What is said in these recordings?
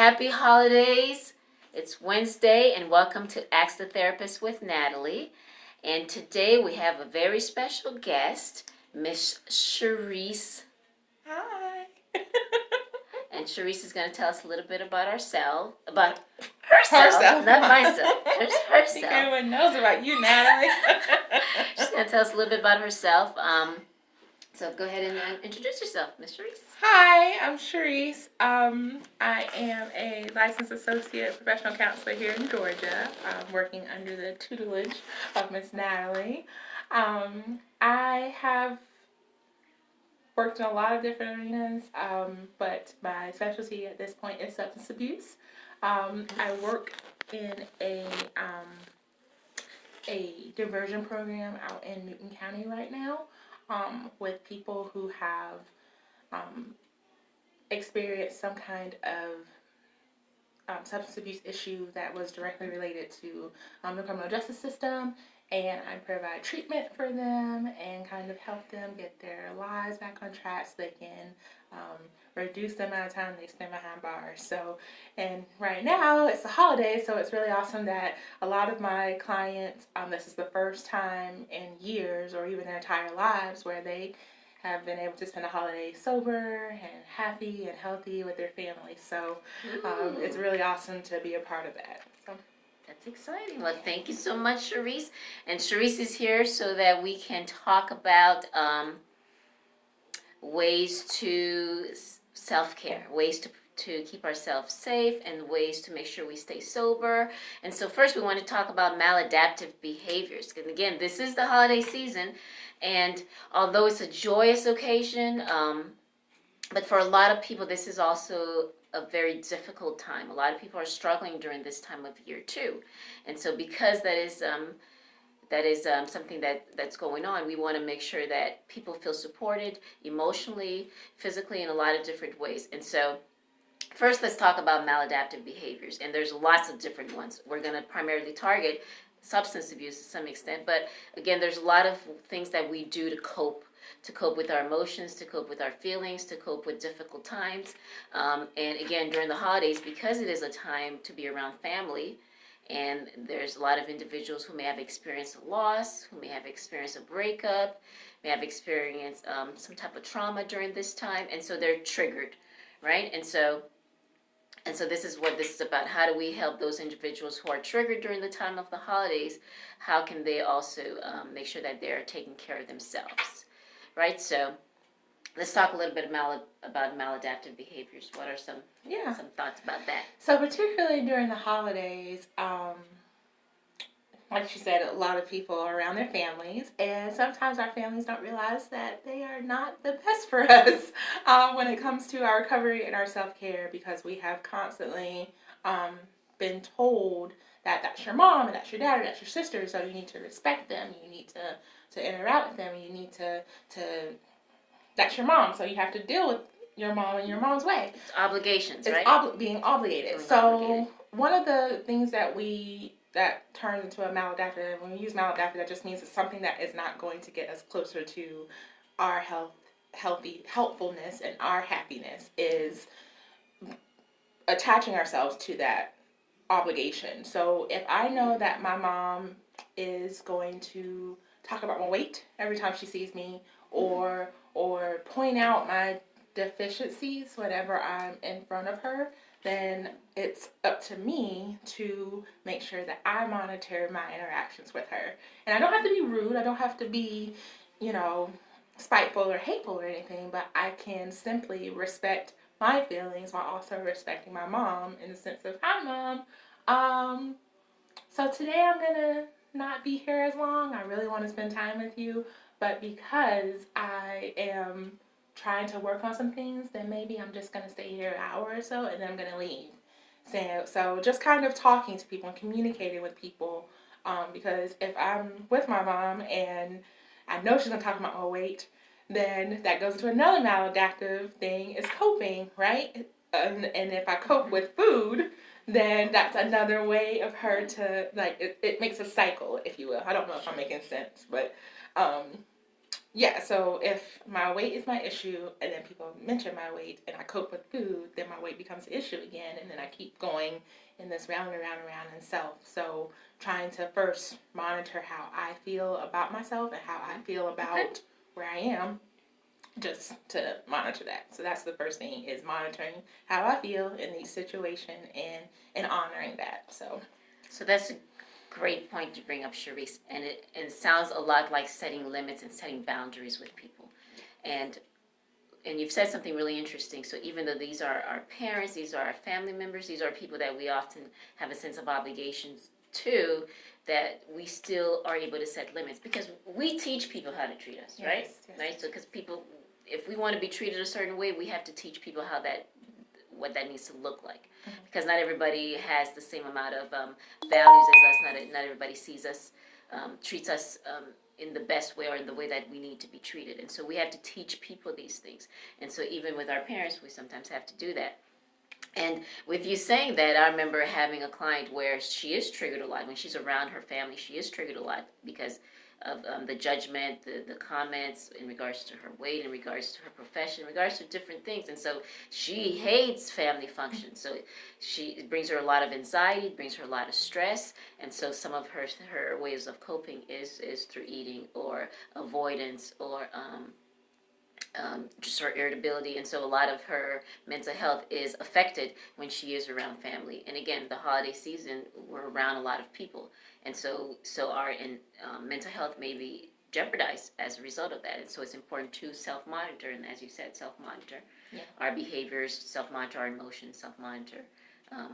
Happy holidays. It's Wednesday and welcome to Ask the Therapist with Nathalie. And today we have a very special guest, Miss Charisse. Hi. And Charisse is going to tell us a little bit about herself, not myself, just I herself. think everyone knows about you, Nathalie. She's going to tell us a little bit about herself. So go ahead and introduce yourself, Miss Charisse. Hi, I'm Charisse. I am a licensed associate professional counselor here in Georgia, working under the tutelage of Miss Nathalie. I have worked in a lot of different arenas, but my specialty at this point is substance abuse. I work in a diversion program out in Newton County right now, with people who have experienced some kind of substance abuse issue that was directly related to the criminal justice system, and I provide treatment for them and kind of help them get their lives back on track so they can reduce the amount of time they spend behind bars. So, and right now it's the holidays, so it's really awesome that a lot of my clients, this is the first time in years or even their entire lives where they have been able to spend a holiday sober and happy and healthy with their family. So it's really awesome to be a part of that. So that's exciting. Well, thank you so much, Charisse. And Charisse is here so that we can talk about ways to self-care, ways to keep ourselves safe, and ways to make sure we stay sober. And so first we want to talk about maladaptive behaviors. And again, this is the holiday season, and although it's a joyous occasion, but for a lot of people this is also a very difficult time. A lot of people are struggling during this time of year too. And so because that is something that's going on, we want to make sure that people feel supported emotionally, physically, in a lot of different ways. And so first, let's talk about maladaptive behaviors. And there's lots of different ones. We're going to primarily target substance abuse to some extent. But again, there's a lot of things that we do to cope with our emotions, to cope with our feelings, to cope with difficult times. And again, during the holidays, because it is a time to be around family, and there's a lot of individuals who may have experienced a loss, who may have experienced a breakup, may have experienced some type of trauma during this time, and so they're triggered, right? And so this is what this is about. How do we help those individuals who are triggered during the time of the holidays? How can they also make sure that they're taking care of themselves, right? So let's talk a little bit about maladaptive behaviors. What are some thoughts about that? So particularly during the holidays, like she said, a lot of people are around their families, and sometimes our families don't realize that they are not the best for us when it comes to our recovery and our self-care, because we have constantly been told that that's your mom and that's your dad or that's your sister, so you need to respect them, you need to interact with them, you need to that's your mom, so you have to deal with your mom in your mom's way. It's obligations, it's right? Being obligated. One of the things that turns into a maladaptive, when we use maladaptive, that just means it's something that is not going to get us closer to our helpfulness and our happiness, is attaching ourselves to that obligation. So if I know that my mom is going to talk about my weight every time she sees me, or point out my deficiencies whenever I'm in front of her, then it's up to me to make sure that I monitor my interactions with her. And I don't have to be rude, I don't have to be, spiteful or hateful or anything, but I can simply respect my feelings while also respecting my mom, in the sense of, hi mom, so today I'm gonna not be here as long. I really want to spend time with you, but because I am trying to work on some things, then maybe I'm just going to stay here an hour or so and then I'm going to leave. So just kind of talking to people and communicating with people, because if I'm with my mom and I know she's going to talk about my weight, then that goes into another maladaptive thing, is coping, right? And if I cope with food, then that's another way of her to, it makes a cycle, if you will. I don't know if I'm making sense, but Yeah, so if my weight is my issue and then people mention my weight and I cope with food, then my weight becomes an issue again, and then I keep going in this round and round and round in self. So trying to first monitor how I feel about myself and how I feel about where I am, just to monitor that. So that's the first thing, is monitoring how I feel in each situation and honoring that. So that's a great point to bring up, Sharice, and it sounds a lot like setting limits and setting boundaries with people, and you've said something really interesting. So even though these are our parents, these are our family members, these are people that we often have a sense of obligations to, that we still are able to set limits because we teach people how to treat us, right? Yes. Right. So because people, if we want to be treated a certain way, we have to teach people how that, what that needs to look like, because not everybody has the same amount of values as us. Not everybody sees us, treats us in the best way or in the way that we need to be treated, and so we have to teach people these things. And so even with our parents, we sometimes have to do that. And with you saying that, I remember having a client where she is triggered a lot when she's around her family. She is triggered a lot because of the judgment, the comments in regards to her weight, in regards to her profession, in regards to different things. And so she hates family functions. So it brings her a lot of anxiety, brings her a lot of stress. And so some of her ways of coping is through eating or avoidance or just her irritability, and so a lot of her mental health is affected when she is around family. And again, the holiday season, we're around a lot of people, and so our mental health may be jeopardized as a result of that. And so it's important to self-monitor, and as you said, self-monitor our behaviors, self-monitor our emotions, self-monitor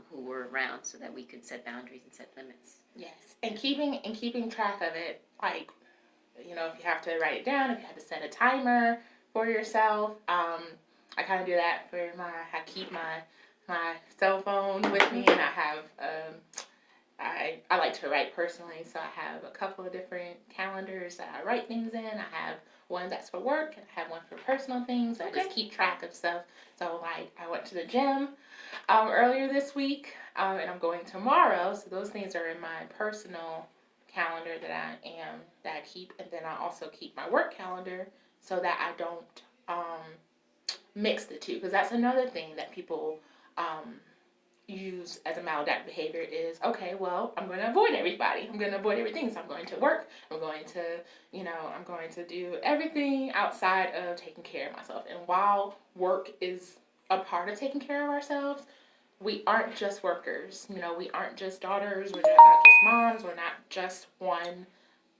who we're around, so that we could set boundaries and set limits. Yes, and keeping track of it, like, if you have to write it down, if you have to set a timer for yourself. I kind of do that for I keep my cell phone with me, and I have I like to write personally, so I have a couple of different calendars that I write things in. I have one that's for work, and I have one for personal things. I just keep track of stuff. So like, I went to the gym earlier this week, and I'm going tomorrow. So those things are in my personal calendar that I keep, and then I also keep my work calendar so that I don't mix the two, because that's another thing that people use as a maladaptive behavior is, okay, well, I'm going to avoid everybody. I'm going to avoid everything. So I'm going to work. I'm going to do everything outside of taking care of myself. And while work is a part of taking care of ourselves, we aren't just workers. We aren't just daughters. We're not just moms. We're not just one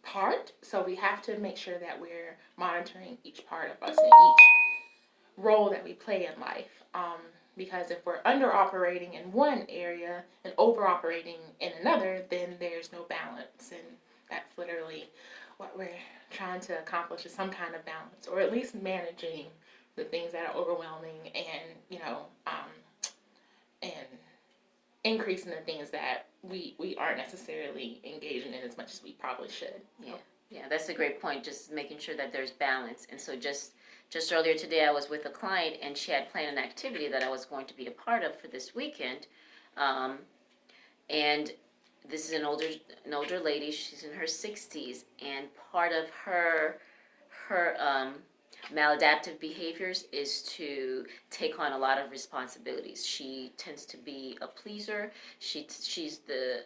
part. So we have to make sure that we're monitoring each part of us and each role that we play in life. Because if we're under operating in one area and over operating in another, then there's no balance. And that's literally what we're trying to accomplish, is some kind of balance, or at least managing the things that are overwhelming, and and increasing the things that we aren't necessarily engaging in as much as we probably should. Yeah, that's a great point. Just making sure that there's balance. And so just earlier today, I was with a client, and she had planned an activity that I was going to be a part of for this weekend. And this is an older lady. She's in her 60s, and part of her maladaptive behaviors is to take on a lot of responsibilities. She tends to be a pleaser. She's the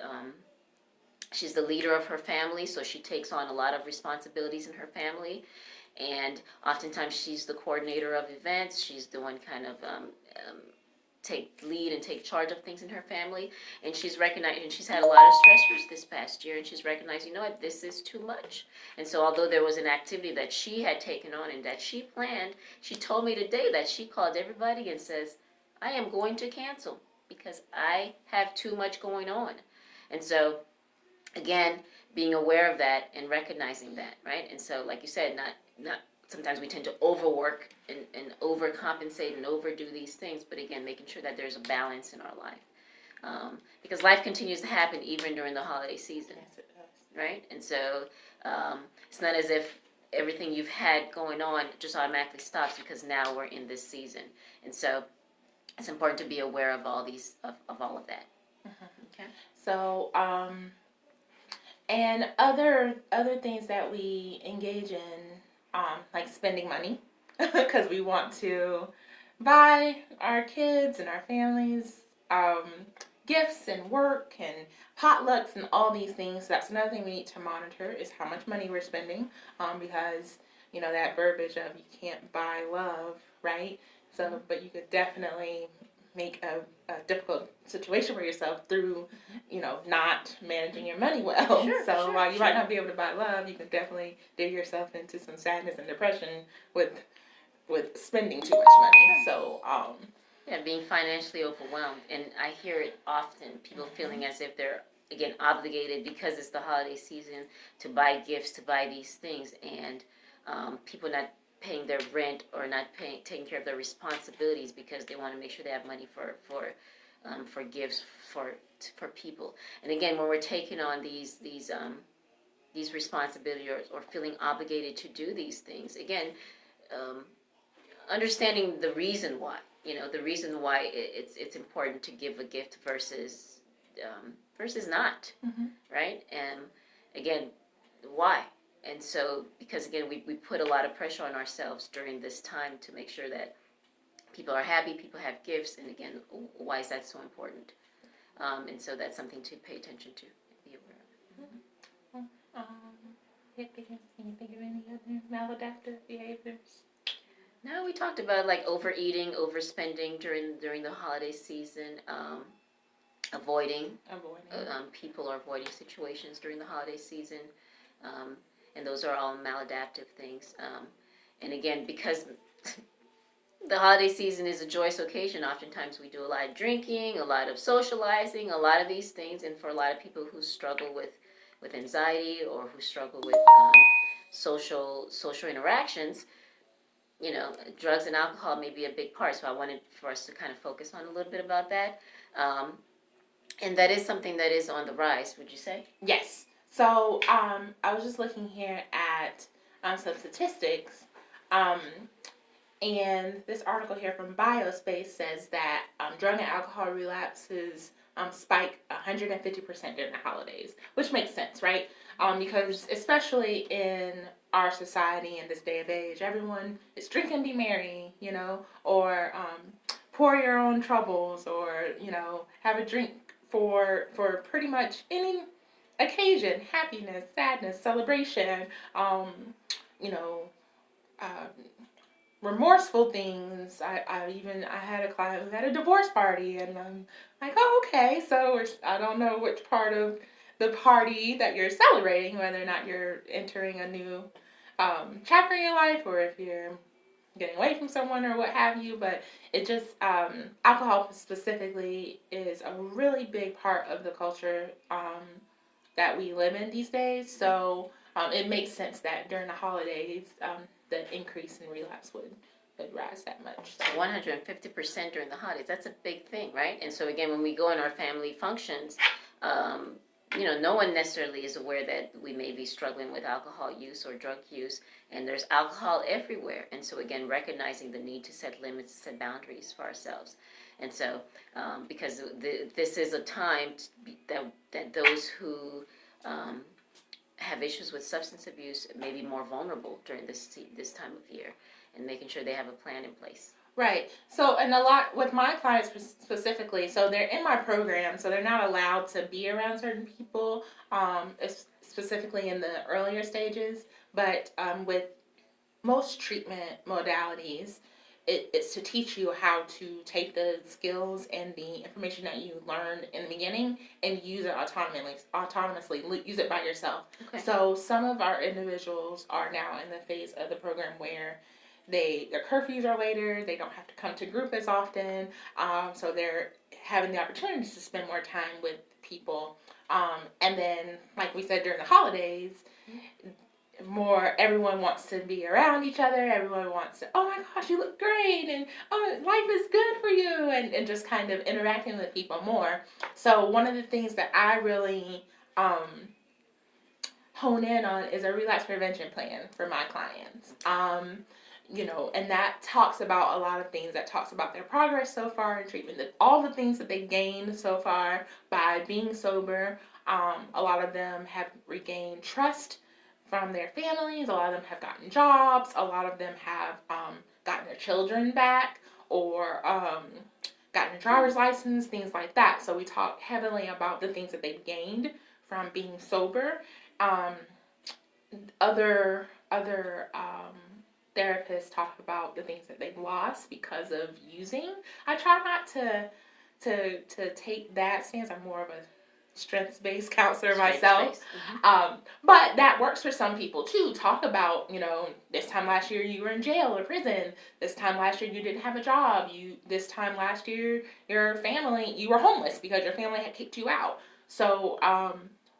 leader of her family, so she takes on a lot of responsibilities in her family, and oftentimes she's the coordinator of events. She's the one kind of take lead and take charge of things in her family, and she's recognized, and she's had a lot of stressors this past year, and she's recognized, what, this is too much. And so although there was an activity that she had taken on and that she planned, she told me today that she called everybody and says, I am going to cancel because I have too much going on. And so again, being aware of that and recognizing that, right? And so, like you said, not sometimes we tend to overwork and overcompensate and overdo these things, but again, making sure that there's a balance in our life, because life continues to happen even during the holiday season. Yes, it does. Right? And so it's not as if everything you've had going on just automatically stops because now we're in this season. And so it's important to be aware of all these of all of that. Okay. So and other things that we engage in like spending money because we want to buy our kids and our families gifts and work and potlucks and all these things. That's another thing we need to monitor is how much money we're spending because that verbiage of you can't buy love, right? So, but you could definitely make a difficult situation for yourself through, not managing your money well. So while you might not be able to buy love, you can definitely dig yourself into some sadness and depression with spending too much money. So, yeah, being financially overwhelmed, and I hear it often. People feeling as if they're again obligated because it's the holiday season to buy gifts, to buy these things, and people not paying their rent or not taking care of their responsibilities because they want to make sure they have money for gifts for people. And again, when we're taking on these responsibilities or feeling obligated to do these things, again, understanding the reason why, the reason why it's important to give a gift versus not, right? And again, why? And so, because again, we put a lot of pressure on ourselves during this time to make sure that people are happy, people have gifts, and again, why is that so important? And so that's something to pay attention to, be aware of. Can you think of any other maladaptive behaviors? No, we talked about like overeating, overspending during the holiday season, avoiding. People are avoiding situations during the holiday season, and those are all maladaptive things. And again, because the holiday season is a joyous occasion, oftentimes we do a lot of drinking, a lot of socializing, a lot of these things, and for a lot of people who struggle with anxiety or who struggle with social interactions, drugs and alcohol may be a big part. So I wanted for us to kind of focus on a little bit about that. And that is something that is on the rise, would you say? Yes. So I was just looking here at some statistics. And this article here from Biospace says that drug and alcohol relapses spike 150% during the holidays, which makes sense, right? Because especially in our society in this day of age, everyone is drink and be merry, or pour your own troubles, or have a drink for pretty much any occasion, happiness, sadness, celebration, you know. Remorseful things. I had a client who had a divorce party, and I'm like, oh, okay. So I don't know which part of the party that you're celebrating, whether or not you're entering a new chapter in your life, or if you're getting away from someone or what have you. But it just alcohol specifically is a really big part of the culture that we live in these days. So it makes sense that during the holidays, the increase in relapse would rise that much. So 150% during the holidays, that's a big thing, right? And so again, when we go in our family functions, no one necessarily is aware that we may be struggling with alcohol use or drug use, and there's alcohol everywhere. And so again, recognizing the need to set limits, set boundaries for ourselves. And so, because this is a time that those who have issues with substance abuse may be more vulnerable during this time of year, and making sure they have a plan in place. Right. So, and a lot with my clients specifically, so they're in my program, so they're not allowed to be around certain people, specifically in the earlier stages. But with most treatment modalities, it's to teach you how to take the skills and the information that you learned in the beginning and use it autonomously, use it by yourself. Okay. So some of our individuals are now in the phase of the program where their curfews are later, they don't have to come to group as often, so they're having the opportunity to spend more time with people. And then, like we said, during the holidays, everyone wants to be around each other. Everyone wants to, oh my gosh, you look great, and oh, life is good for you, and just kind of interacting with people more. So one of the things that I really hone in on is a relapse prevention plan for my clients. And that talks about a lot of things. That talks about their progress so far in treatment, all the things that they've gained so far by being sober. A lot of them have regained trust from their families. A lot of them have gotten jobs. A lot of them have gotten their children back, or gotten a driver's license, things like that. So we talk heavily about the things that they've gained from being sober. Other therapists talk about the things that they've lost because of using. I try not to take that stance. I'm more of a strengths-based counselor myself. Mm-hmm. But that works for some people too. Talk about, this time last year you were in jail or prison. This time last year you didn't have a job. This time last year your family, you were homeless because your family had kicked you out. So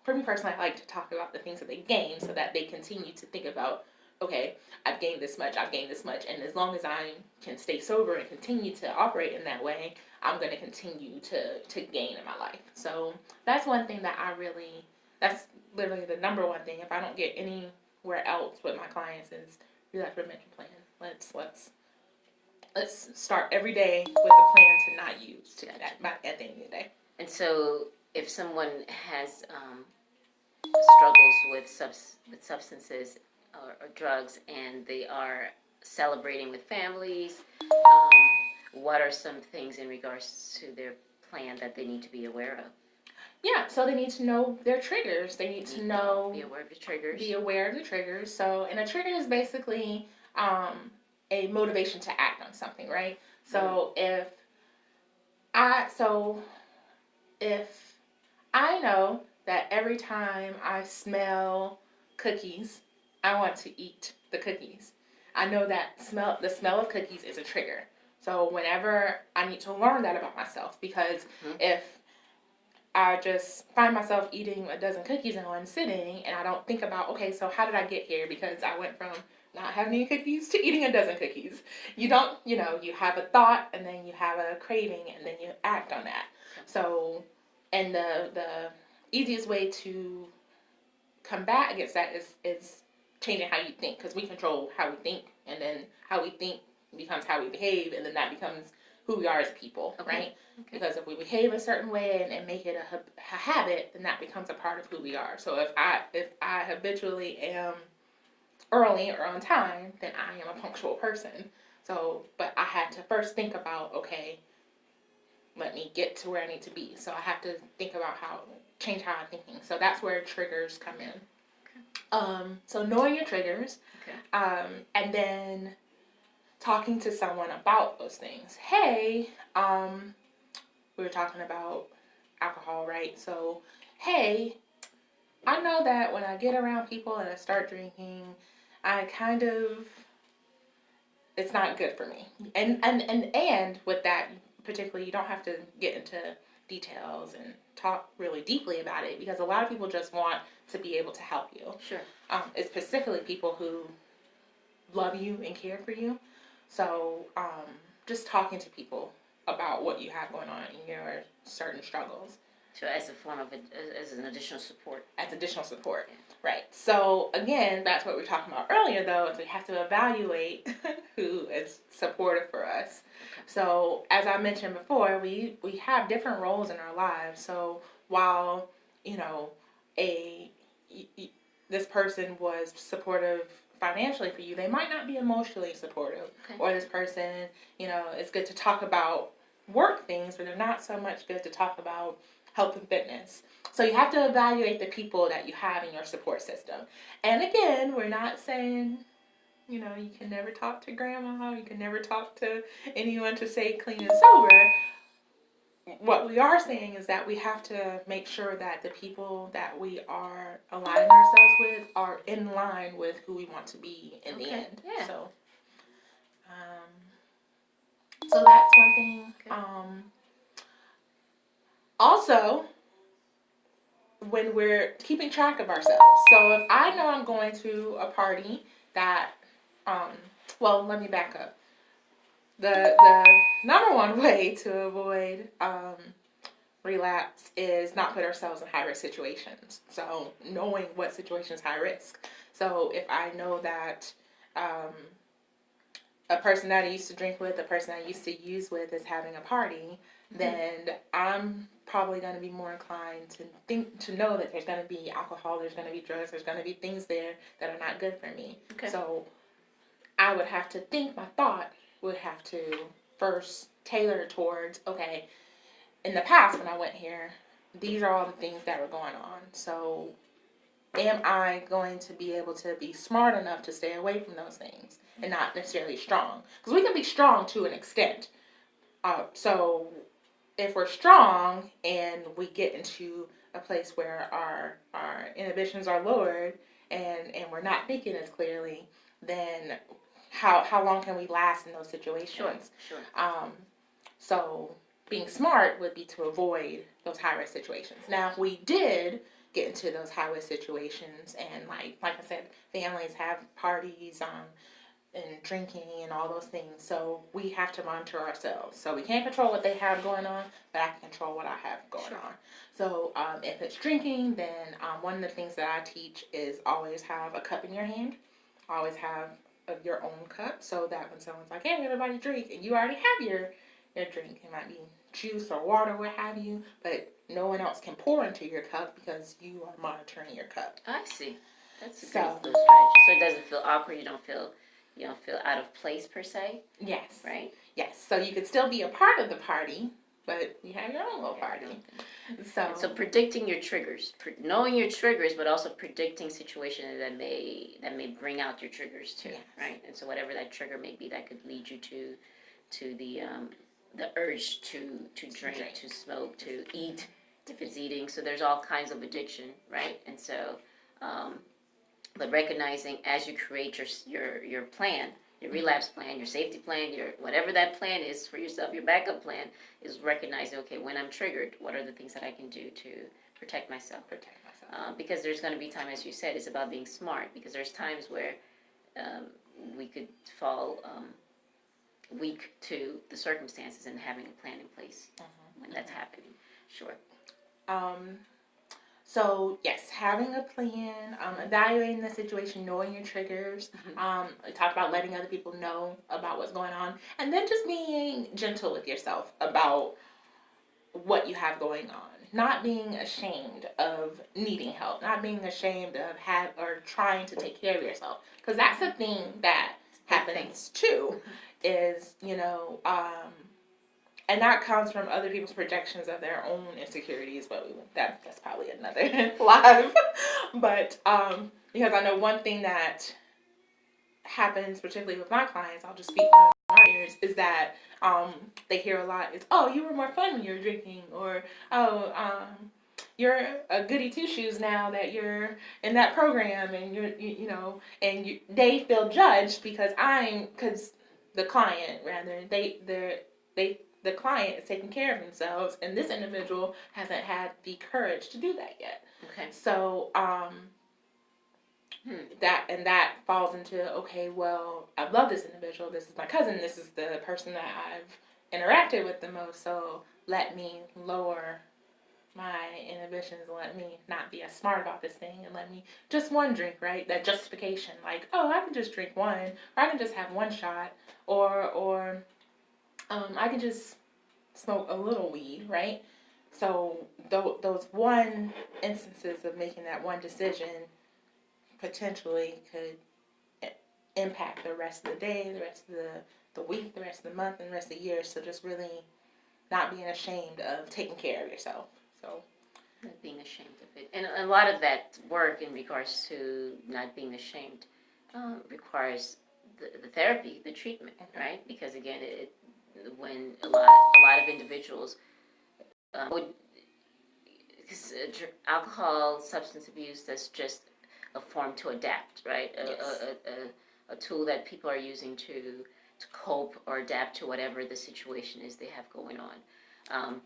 for me personally, I like to talk about the things that they gain so that they continue to think about, okay, I've gained this much, and as long as I can stay sober and continue to operate in that way, I'm going to continue to gain in my life. So that's one thing that that's literally the number one thing. If I don't get anywhere else with my clients, is relapse prevention plan. Let's start every day with a plan to not use at the end of the day. And so if someone has struggles with substances or drugs, and they are celebrating with families, what are some things in regards to their plan that they need to be aware of? Yeah, so they need to know their triggers. They need to know... Be aware of the triggers. Be aware of the triggers. So, and a trigger is basically a motivation to act on something, right? So if I know that every time I smell cookies, I want to eat the cookies. I know that the smell of cookies is a trigger. So whenever I need to learn that about myself, because if I just find myself eating a dozen cookies in one sitting, and I don't think about, okay, so how did I get here? Because I went from not having any cookies to eating a dozen cookies. You don't, you have a thought, and then you have a craving, and then you act on that. So, and the easiest way to combat against that is changing how you think, because we control how we think, and then how we think becomes how we behave, and then that becomes who we are as people, right? Okay. Because if we behave a certain way and make it a habit, then that becomes a part of who we are. So if I habitually am early or on time, then I am a punctual person. So, but I had to first think about, okay, let me get to where I need to be. So I have to think about change how I'm thinking. So that's where triggers come in. Okay. So knowing your triggers, okay. And then talking to someone about those things. Hey, we were talking about alcohol, right? So, hey, I know that when I get around people and I start drinking, it's not good for me. And with that, particularly, you don't have to get into details and talk really deeply about it, because a lot of people just want to be able to help you. Sure. It's specifically people who love you and care for you. So, just talking to people about what you have going on in your certain struggles. So as a form of as an additional support. As additional support, yeah. Right. So again, that's what we were talking about earlier, though, is we have to evaluate who is supportive for us. Okay. So as I mentioned before, we have different roles in our lives. So while, this person was supportive financially for you, they might not be emotionally supportive. Okay. Or this person, it's good to talk about work things, but they're not so much good to talk about health and fitness. So you have to evaluate the people that you have in your support system. And again, we're not saying, you can never talk to grandma, you can never talk to anyone to stay clean and sober. What we are saying is that we have to make sure that the people that we are aligning ourselves with are in line with who we want to be in the end. Yeah. So that's one thing. Okay. Also, when we're keeping track of ourselves. So if I know I'm going to a party that, let me back up. The number one way to avoid relapse is not put ourselves in high risk situations. So knowing what situation is high risk. So if I know that a person that I used to drink with, a person I used to use with is having a party, then I'm probably going to be more inclined to know that there's going to be alcohol, there's going to be drugs, there's going to be things there that are not good for me. Okay. So I would have to think, my thought would have to first tailor towards, okay, in the past when I went here, these are all the things that were going on. So am I going to be able to be smart enough to stay away from those things and not necessarily strong? Because we can be strong to an extent. So if we're strong and we get into a place where our inhibitions are lowered and we're not thinking as clearly, then how long can we last in those situations? Sure. So being smart would be to avoid those high risk situations. Now, if we did get into those high risk situations, and like I said, families have parties and drinking and all those things, so we have to monitor ourselves. So we can't control what they have going on, but I can control what I have going on. So if it's drinking, then one of the things that I teach is always have a cup in your hand. Always have your own cup, so that when someone's like, hey, everybody drink, and you already have your drink, it might be juice or water, what have you, but no one else can pour into your cup because you are monitoring your cup. I see. That's a good strategy. So it doesn't feel awkward. You don't feel out of place per se. Yes. Right. Yes. So you could still be a part of the party, but you have your own little party. So predicting your triggers, knowing your triggers, but also predicting situations that may bring out your triggers too, right? And so whatever that trigger may be, that could lead you to the urge to drink, to smoke, to eat, if it's eating. So there's all kinds of addiction, right? And so, but recognizing as you create your plan, your relapse plan, your safety plan, your whatever that plan is for yourself, your backup plan is recognizing, okay, when I'm triggered, what are the things that I can do to protect myself? Because there's going to be time, as you said, it's about being smart. Because there's times where we could fall weak to the circumstances and having a plan in place when that's happening. Sure. So yes, having a plan, evaluating the situation, knowing your triggers. I talked about letting other people know about what's going on, and then just being gentle with yourself about what you have going on. Not being ashamed of needing help. Not being ashamed of trying to take care of yourself, because that's the thing that happens too. Is and that comes from other people's projections of their own insecurities, but that's probably another live. But because I know one thing that happens, particularly with my clients, I'll just speak from our ears, is that they hear a lot is, oh, you were more fun when you were drinking, or oh, you're a goody two shoes now that you're in that program, and they feel judged because the client the client is taking care of themselves, and this individual hasn't had the courage to do that yet. Okay. So that falls into, okay, well, I love this individual. This is my cousin. This is the person that I've interacted with the most. So let me lower my inhibitions, let me not be as smart about this thing, and let me just one drink, right? That justification, like, oh, I can just drink one, or I can just have one shot, or I can just smoke a little weed, right? So those one instances of making that one decision potentially could impact the rest of the day, the rest of the week, the rest of the month, and the rest of the year. So just really not being ashamed of taking care of yourself. So not being ashamed of it. And a lot of that work in regards to not being ashamed requires the therapy, the treatment, right? Because again, when a lot of individuals would, alcohol, substance abuse, that's just a form to adapt, right? Yes. A tool that people are using to cope or adapt to whatever the situation is they have going on.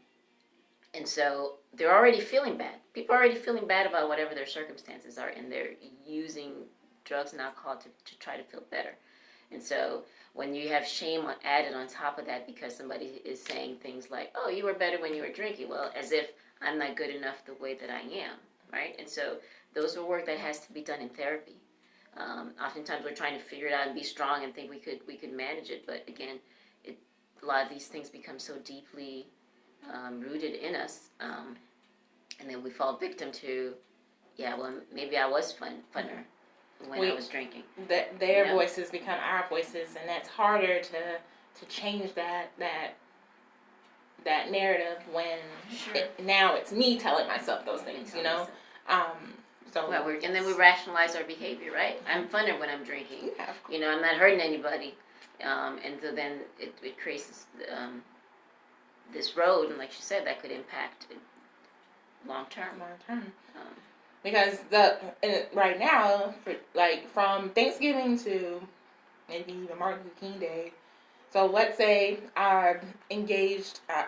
And so they're already feeling bad. People are already feeling bad about whatever their circumstances are, and they're using drugs and alcohol to try to feel better. And so when you have shame added on top of that because somebody is saying things like, oh, you were better when you were drinking, well, as if I'm not good enough the way that I am, right? And so those are work that has to be done in therapy. Oftentimes we're trying to figure it out and be strong and think we could manage it, but again, a lot of these things become so deeply rooted in us, and then we fall victim to, yeah, well, maybe I was funner when I was drinking. Their voices become our voices, and that's harder to change that narrative when now it's me telling myself those things, So and then we rationalize our behavior, right? I'm funner when I'm drinking. Yeah, I'm not hurting anybody, and so then it creates this road, and like you said, that could impact long term. Because right now, like from Thanksgiving to maybe even Martin Luther King Day. So let's say I'm engaged. I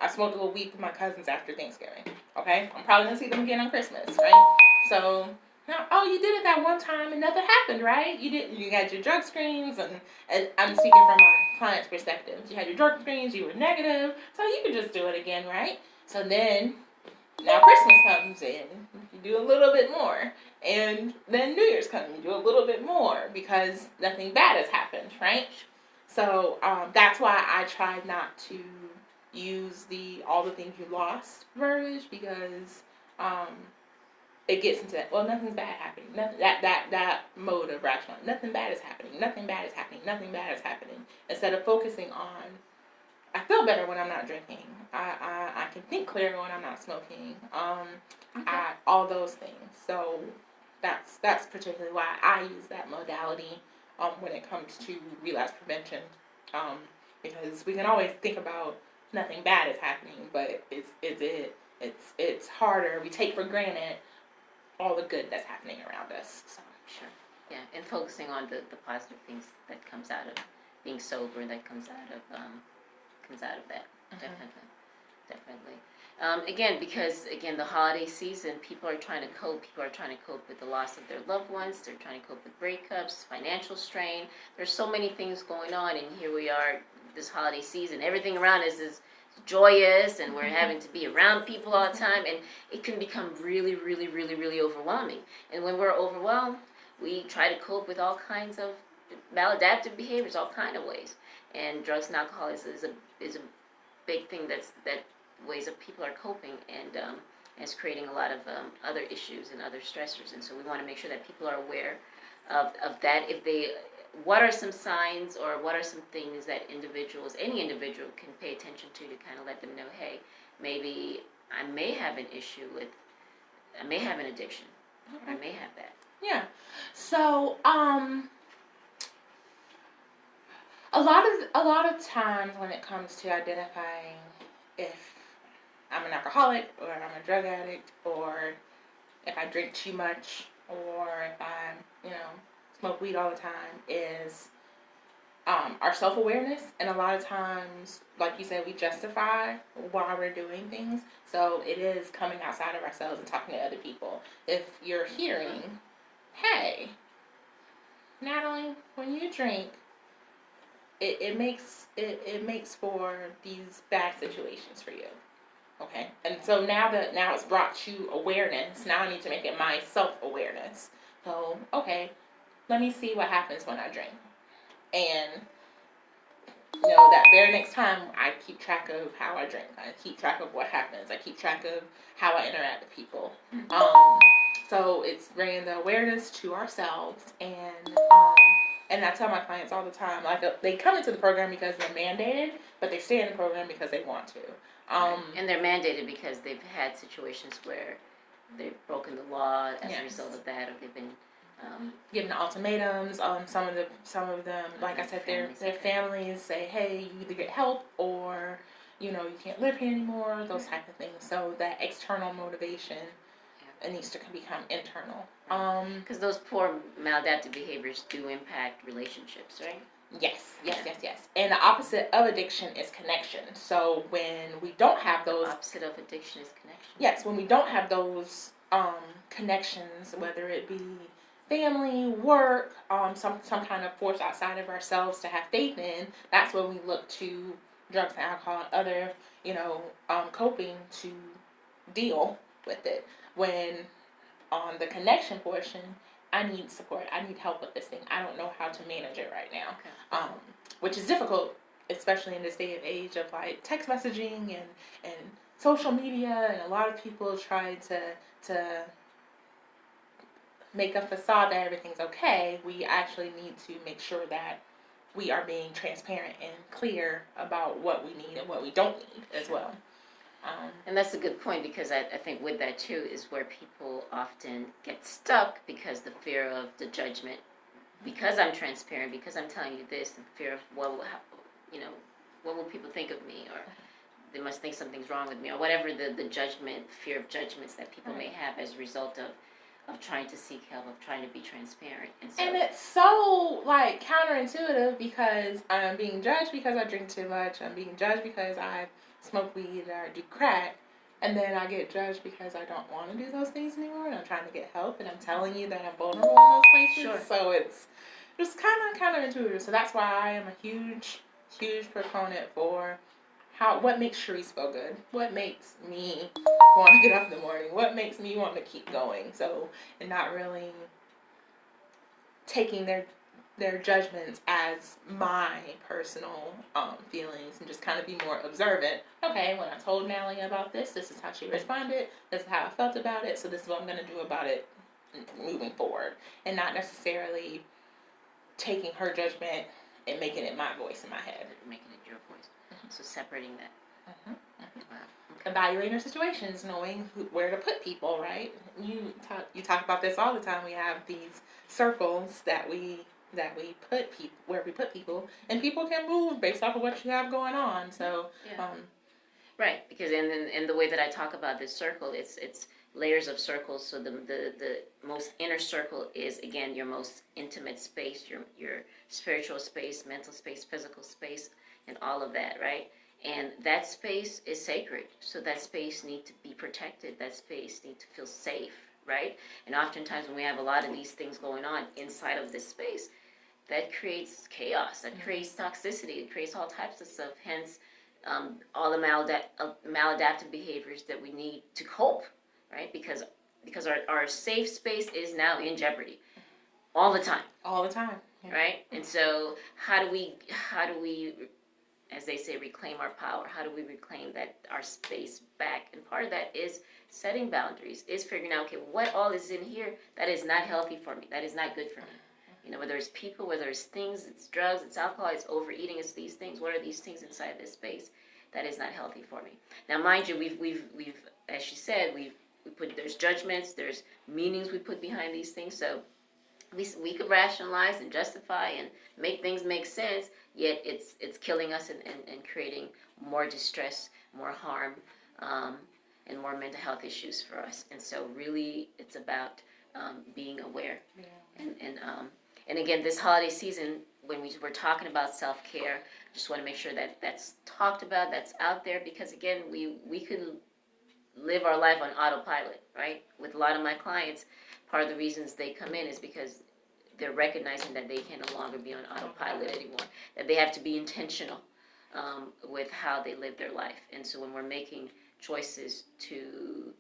smoked a little weed with my cousins after Thanksgiving. Okay, I'm probably gonna see them again on Christmas, right? So now, you did it that one time and nothing happened, right? You had your drug screens, and I'm speaking from my client's perspective. You had your drug screens, you were negative, so you could just do it again, right? So then, now Christmas comes in, you do a little bit more. And then New Year's comes, you do a little bit more because nothing bad has happened, right? So that's why I try not to use all the things you lost verbiage, because it gets into that, well, nothing's bad happening. Nothing, that mode of rational. Nothing bad is happening. Nothing bad is happening. Nothing bad is happening. Instead of focusing on, I feel better when I'm not drinking. I can think clearer when I'm not smoking. All those things. So that's particularly why I use that modality when it comes to relapse prevention. Because we can always think about nothing bad is happening, but it's harder. We take for granted all the good that's happening around us. So. Sure. Yeah, and focusing on the positive things that comes out of being sober, that comes out of that. Definitely. Again, because the holiday season, people are trying to cope. People are trying to cope with the loss of their loved ones. They're trying to cope with breakups, financial strain. There's so many things going on, and here we are, this holiday season. Everything around us is joyous, and we're having to be around people all the time, and it can become really, really, really, really overwhelming. And when we're overwhelmed, we try to cope with all kinds of maladaptive behaviors, all kind of ways. And drugs and alcohol is a big thing that ways that people are coping, and it's creating a lot of other issues and other stressors. And so we want to make sure that people are aware of that. What are some signs, or what are some things that any individual can pay attention to kind of let them know, hey, maybe I may have an issue with, I may have an addiction, okay. I may have that. Yeah. So, a lot of times when it comes to identifying if I'm an alcoholic, or I'm a drug addict, or if I drink too much, or if I, smoke weed all the time, is our self-awareness. And a lot of times, like you said, we justify why we're doing things. So it is coming outside of ourselves and talking to other people. If you're hearing, hey, Natalie, when you drink, it makes for these bad situations for you. Okay, and so now it's brought to awareness. Now I need to make it my self-awareness. So, okay, let me see what happens when I drink. And, that very next time, I keep track of how I drink. I keep track of what happens. I keep track of how I interact with people. So it's bringing the awareness to ourselves, and I tell my clients all the time, like, they come into the program because they're mandated, but they stay in the program because they want to. And they're mandated because they've had situations where they've broken the law as a result of that, or they've been given ultimatums. Some of them, like I said, their families say, hey, you either get help, or you can't live here anymore. Those type of things. So that external motivation, it needs to become internal. Because those poor maladaptive behaviors do impact relationships, right? Yes. And the opposite of addiction is connection. So when we don't have those... Opposite of addiction is connection. Yes, when we don't have those connections, whether it be family, work, some kind of force outside of ourselves to have faith in, that's when we look to drugs and alcohol and other, coping to deal with it. When on the connection portion, I need support. I need help with this thing. I don't know how to manage it right now. Okay. Which is difficult, especially in this day and age of like text messaging and social media, and a lot of people try to make a facade that everything's okay. We actually need to make sure that we are being transparent and clear about what we need and what we don't need as well. And that's a good point, because I think with that too is where people often get stuck, because the fear of the judgment, because I'm transparent, because I'm telling you this, and fear of what will people think of me, or they must think something's wrong with me, or whatever the judgment, fear of judgments that people may have as a result of trying to seek help, of trying to be transparent. And it's so like counterintuitive, because I'm being judged because I drink too much. I'm being judged because I smoke weed or do crack. And then I get judged because I don't want to do those things anymore, and I'm trying to get help, and I'm telling you that I'm vulnerable in those places. Sure. So it's just kind of counterintuitive. So that's why I am a huge proponent for what makes Sharice feel good, what makes me want to get up in the morning, what makes me want to keep going. So, and not really taking their judgments as my personal feelings, and just kind of be more observant. Okay, when I told Natalie about this is how she responded, this is how I felt about it, so this is what I'm going to do about it moving forward, and not necessarily taking her judgment and making it my voice in my head. Making it your voice. So separating that. Wow. Okay. Evaluating our situations, knowing where to put people, right? You talk about this all the time. We have these circles that we put people, where we put people, and people can move based off of what you have going on. So, yeah. Right, because in the way that I talk about this circle, it's layers of circles. So the most inner circle is, again, your most intimate space, your spiritual space, mental space, physical space, and all of that, right? And that space is sacred, so that space needs to be protected. That space needs to feel safe, right? And oftentimes when we have a lot of these things going on inside of this space, that creates chaos, that creates toxicity, it creates all types of stuff. Hence, all the maladaptive behaviors that we need to cope, right? Because our safe space is now in jeopardy all the time. All the time. Yeah. Right? And so how do we, as they say, reclaim our power? How do we reclaim our space back? And part of that is setting boundaries, is figuring out, okay, what all is in here that is not healthy for me, that is not good for me. Whether it's people, whether it's things, it's drugs, it's alcohol, it's overeating, it's these things. What are these things inside this space that is not healthy for me? Now, mind you, we've as she said, there's judgments, there's meanings we put behind these things. So we could rationalize and justify and make things make sense, yet it's killing us and creating more distress, more harm, and more mental health issues for us. And so really it's about being aware. Yeah. And again, this holiday season, when we're talking about self-care, just want to make sure that that's talked about, that's out there, because again, we can live our life on autopilot, right? With a lot of my clients, part of the reasons they come in is because they're recognizing that they can no longer be on autopilot anymore, that they have to be intentional with how they live their life. And so when we're making choices to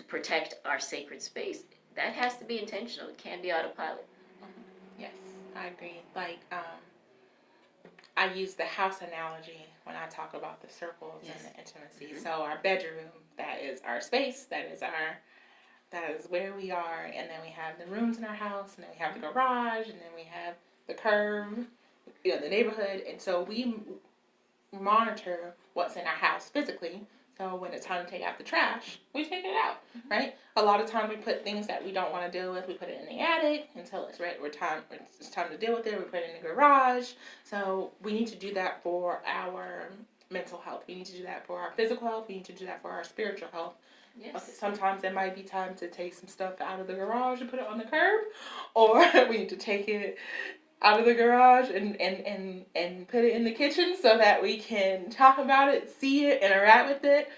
protect our sacred space, that has to be intentional. It can't be autopilot. Yes, I agree. Like, I use the house analogy when I talk about the circles. Yes. And the intimacy. Mm-hmm. So our bedroom, that is our space, that is where we are, and then we have the rooms in our house, and then we have the garage, and then we have the curb, the neighborhood, and so we monitor what's in our house physically. So when it's time to take out the trash, we take it out, mm-hmm. right? A lot of times we put things that we don't want to deal with, we put it in the attic until it's ready. It's time to deal with it. We put it in the garage. So we need to do that for our mental health. We need to do that for our physical health. We need to do that for our spiritual health. Yes. Okay, sometimes it might be time to take some stuff out of the garage and put it on the curb, or we need to take it out of the garage and put it in the kitchen so that we can talk about it, see it, interact with it.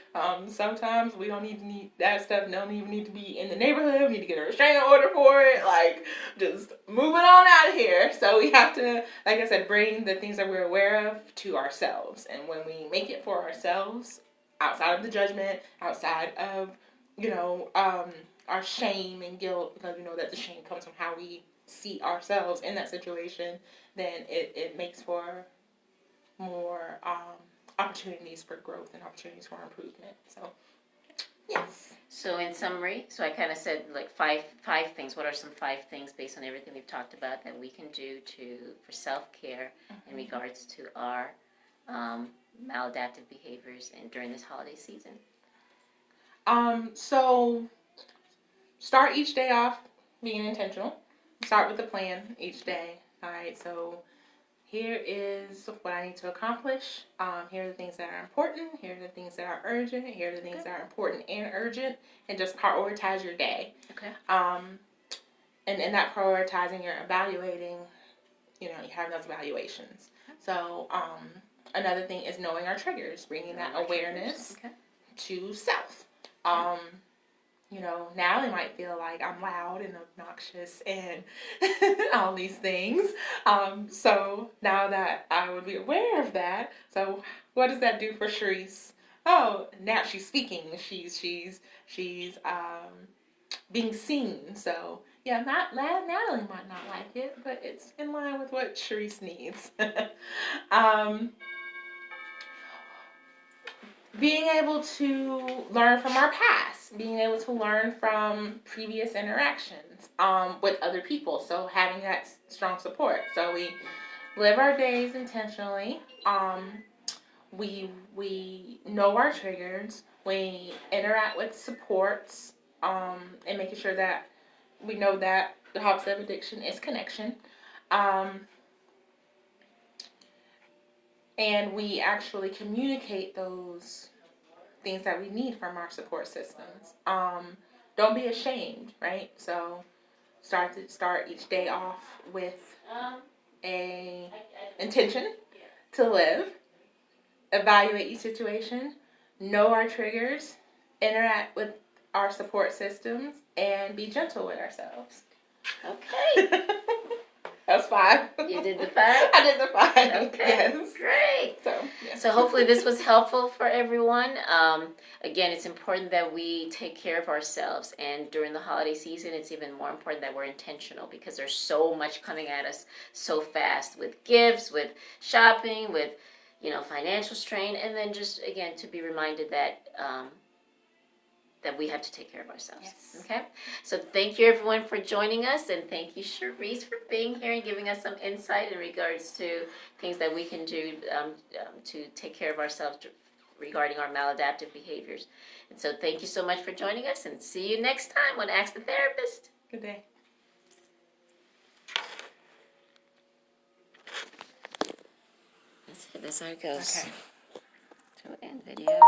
Sometimes we don't need that stuff. Don't even need to be in the neighborhood. We need to get a restraining order for it. Like, just moving on out of here. So we have to, like I said, bring the things that we're aware of to ourselves. And when we make it for ourselves, outside of the judgment, outside of, our shame and guilt, because we know that the shame comes from how we see ourselves in that situation, then it makes for more opportunities for growth and opportunities for improvement. So, yes. So in summary, so I kind of said like five things. What are some 5 things based on everything we've talked about that we can do for self-care in regards to our maladaptive behaviors and during this holiday season? So start each day off being intentional. Start with a plan each day. All right. So here is what I need to accomplish. Here are the things that are important. Here are the things that are urgent. Here are the things that are important and urgent. And just prioritize your day. Okay. And in that prioritizing, you're evaluating, you have those evaluations. So another thing is knowing our triggers, bringing that awareness to self. Natalie might feel like I'm loud and obnoxious and all these things. So now that I would be aware of that, so what does that do for Sharice? Oh, now she's speaking. She's being seen. So yeah, Natalie might not like it, but it's in line with what Sharice needs. Being able to learn from our past, being able to learn from previous interactions with other people. So having that strong support. So we live our days intentionally. We know our triggers. We interact with supports, and making sure that we know that the opposite of addiction is connection. And we actually communicate those things that we need from our support systems. Don't be ashamed, right? So start each day off with a intention to live, evaluate each situation, know our triggers, interact with our support systems, and be gentle with ourselves. Okay. That's 5. You did the 5? I did the 5. Okay, Yes. great. So, yes. So hopefully this was helpful for everyone. Again, it's important that we take care of ourselves, and during the holiday season, it's even more important that we're intentional, because there's so much coming at us so fast, with gifts, with shopping, with financial strain, and then just again to be reminded that that we have to take care of ourselves. Yes. Okay? So thank you everyone for joining us, and thank you Sharice for being here and giving us some insight in regards to things that we can do to take care of ourselves regarding our maladaptive behaviors. And so thank you so much for joining us, and see you next time on Ask the Therapist. Good day. That's how it goes. Okay. So end video.